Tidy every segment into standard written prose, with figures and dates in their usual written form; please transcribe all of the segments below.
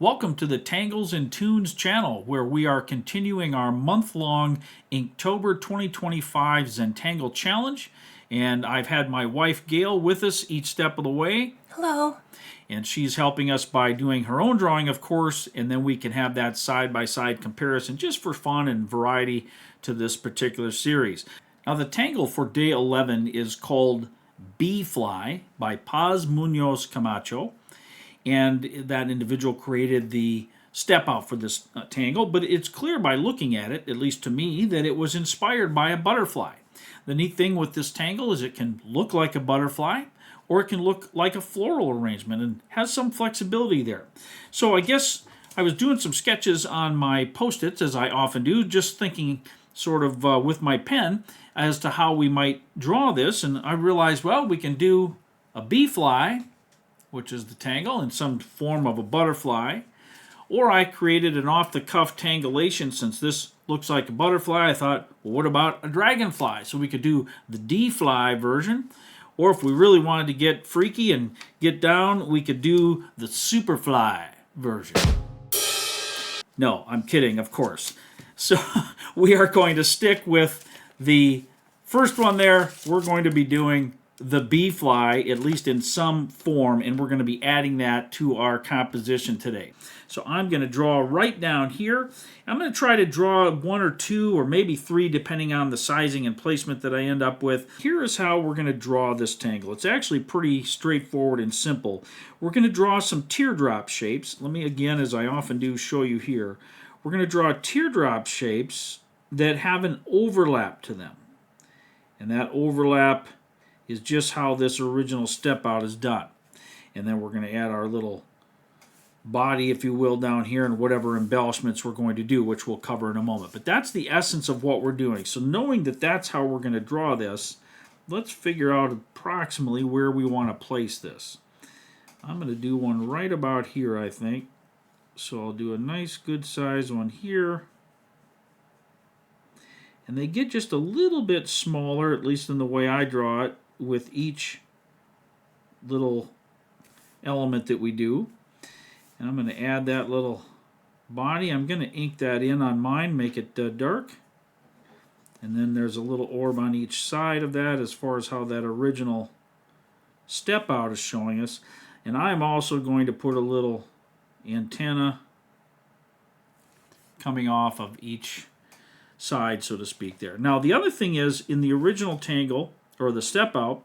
Welcome to the Tangles and Toons channel, where we are continuing our month-long Inktober 2025 Zentangle challenge. And I've had my wife Gayle with us each step of the way. Hello. And she's helping us by doing her own drawing, of course, and then we can have that side-by-side comparison just for fun and variety to this particular series. Now, the Tangle for day 11 is called B-Fly by Munoz Camacho. And that individual created the step out for this tangle, but it's clear by looking at it, at least to me, that it was inspired by a butterfly. The neat thing with this tangle is it can look like a butterfly, or it can look like a floral arrangement and has some flexibility there. So I guess I was doing some sketches on my Post-its, as I often do, just thinking sort of with my pen as to how we might draw this, and I realized, well, we can do a bee-fly, which is the tangle, in some form of a butterfly. Or I created an off-the-cuff tangulation. Since this looks like a butterfly, I thought, well, what about a dragonfly? So we could do the D-fly version. Or if we really wanted to get freaky and get down, we could do the superfly version. No, I'm kidding, of course. So we are going to stick with the first one there. We're going to be doing the B-fly, at least in some form, and we're going to be adding that to our composition today. So I'm going to draw right down here. I'm going to try to draw one or two or maybe three, depending on the sizing and placement that I end up with. Here is how we're going to draw this tangle. It's actually pretty straightforward and simple. We're going to draw some teardrop shapes. Let me, again, as I often do, show you here. We're going to draw teardrop shapes that have an overlap to them. And that overlap is just how this original step out is done. And then we're going to add our little body, if you will, down here and whatever embellishments we're going to do, which we'll cover in a moment. But that's the essence of what we're doing. So knowing that that's how we're going to draw this, let's figure out approximately where we want to place this. I'm going to do one right about here, I think. So I'll do a nice good size one here. And they get just a little bit smaller, at least in the way I draw it, with each little element that we do. And I'm going to add that little body. I'm going to ink that in on mine, make it dark. And then there's a little orb on each side of that as far as how that original step out is showing us. And I'm also going to put a little antenna coming off of each side, so to speak, there. Now, the other thing is, in the original tangle, or the step out,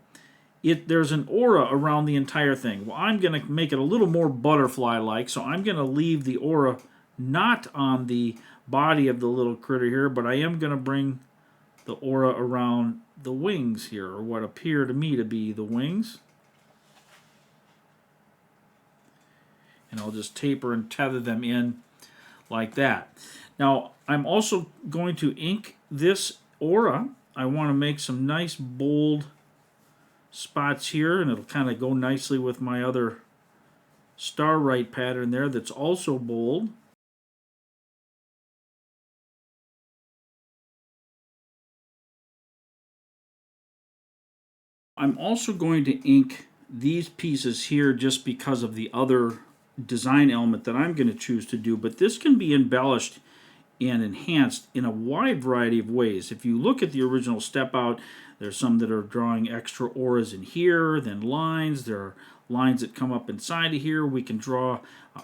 there's an aura around the entire thing. Well, I'm going to make it a little more butterfly-like, so I'm going to leave the aura not on the body of the little critter here, but I am going to bring the aura around the wings here, or what appear to me to be the wings. And I'll just taper and tether them in like that. Now, I'm also going to ink this aura. I want to make some nice bold spots here, and it'll kind of go nicely with my other starlight pattern there that's also bold. I'm also going to ink these pieces here just because of the other design element that I'm going to choose to do, but this can be embellished and enhanced in a wide variety of ways. If you look at the original step out, there's some that are drawing extra auras in here, then lines. There are lines that come up inside of here. We can draw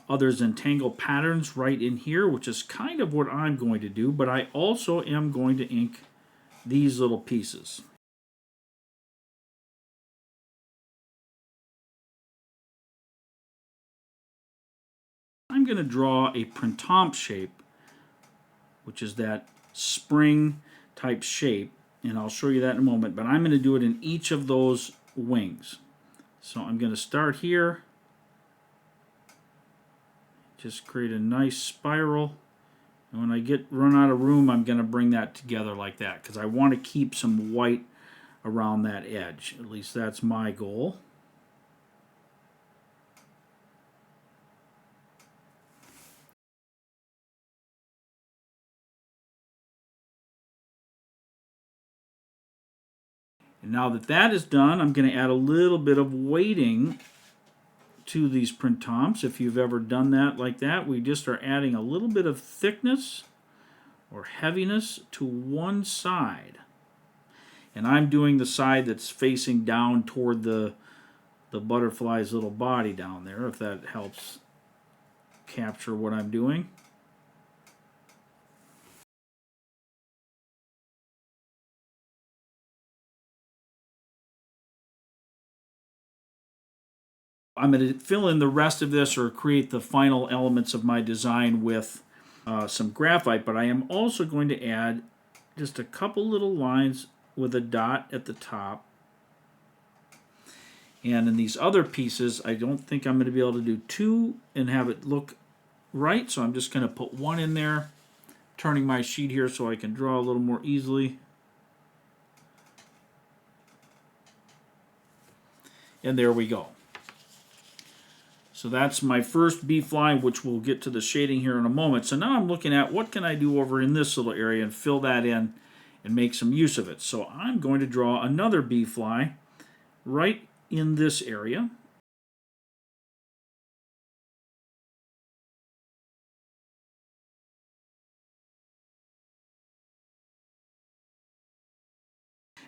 other Zentangle patterns right in here, which is kind of what I'm going to do, but I also am going to ink these little pieces. I'm going to draw a printemps shape, which is that spring type shape, and I'll show you that in a moment, but I'm going to do it in each of those wings. So I'm going to start here, just create a nice spiral, and when I run out of room, I'm going to bring that together like that, because I want to keep some white around that edge. At least that's my goal. And now that that is done, I'm going to add a little bit of weighting to these printemps. If you've ever done that like that, we just are adding a little bit of thickness or heaviness to one side. And I'm doing the side that's facing down toward the butterfly's little body down there, if that helps capture what I'm doing. I'm going to fill in the rest of this or create the final elements of my design with some graphite, but I am also going to add just a couple little lines with a dot at the top. And in these other pieces, I don't think I'm going to be able to do two and have it look right, so I'm just going to put one in there, turning my sheet here so I can draw a little more easily. And there we go. So that's my first B-Fly, which we'll get to the shading here in a moment. So now I'm looking at what can I do over in this little area and fill that in and make some use of it. So I'm going to draw another B-Fly right in this area.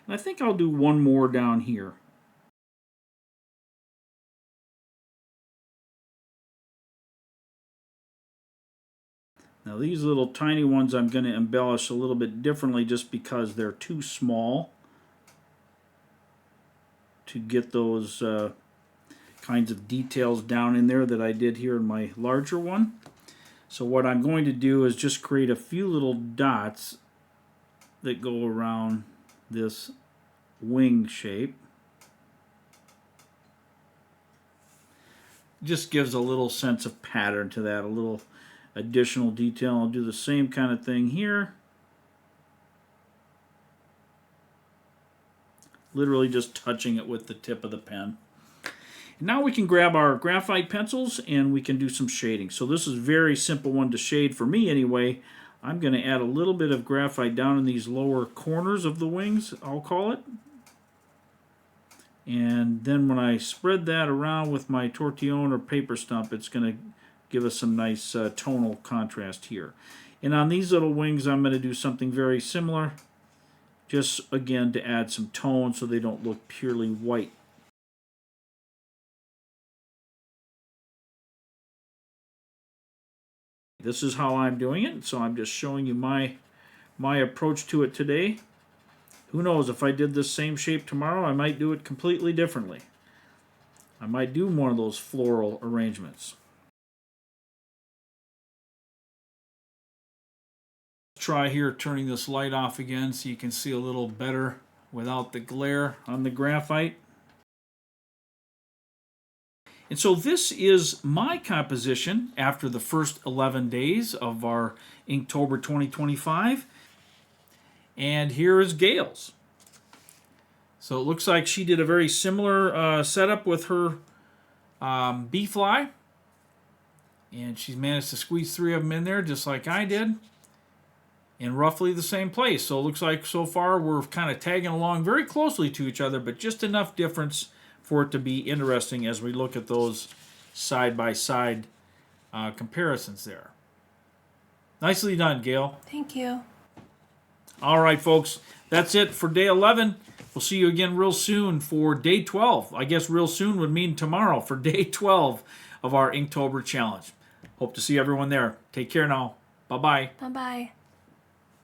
And I think I'll do one more down here. Now these little tiny ones I'm going to embellish a little bit differently just because they're too small to get those kinds of details down in there that I did here in my larger one. So what I'm going to do is just create a few little dots that go around this wing shape. Just gives a little sense of pattern to that, a little additional detail. I'll do the same kind of thing here. Literally just touching it with the tip of the pen. And now we can grab our graphite pencils and we can do some shading. So this is a very simple one to shade for me anyway. I'm going to add a little bit of graphite down in these lower corners of the wings, I'll call it. And then when I spread that around with my tortillon or paper stump, it's going to give us some nice tonal contrast here. And on these little wings, I'm going to do something very similar, just again to add some tone so they don't look purely white. This is how I'm doing it, so I'm just showing you my approach to it today. Who knows, if I did this same shape tomorrow, I might do it completely differently. I might do one of those floral arrangements. Try here turning this light off again so you can see a little better without the glare on the graphite. And so this is my composition after the first 11 days of our Inktober 2025. And here is Gayle's. So it looks like she did a very similar setup with her B-Fly. And she's managed to squeeze 3 of them in there just like I did, in roughly the same place. So it looks like so far we're kind of tagging along very closely to each other, but just enough difference for it to be interesting as we look at those side-by-side comparisons there. Nicely done, Gayle. Thank you. All right, folks, that's it for day 11. We'll see you again real soon for day 12. I guess real soon would mean tomorrow for day 12 of our Inktober challenge. Hope to see everyone there. Take care now. Bye-bye. Bye-bye.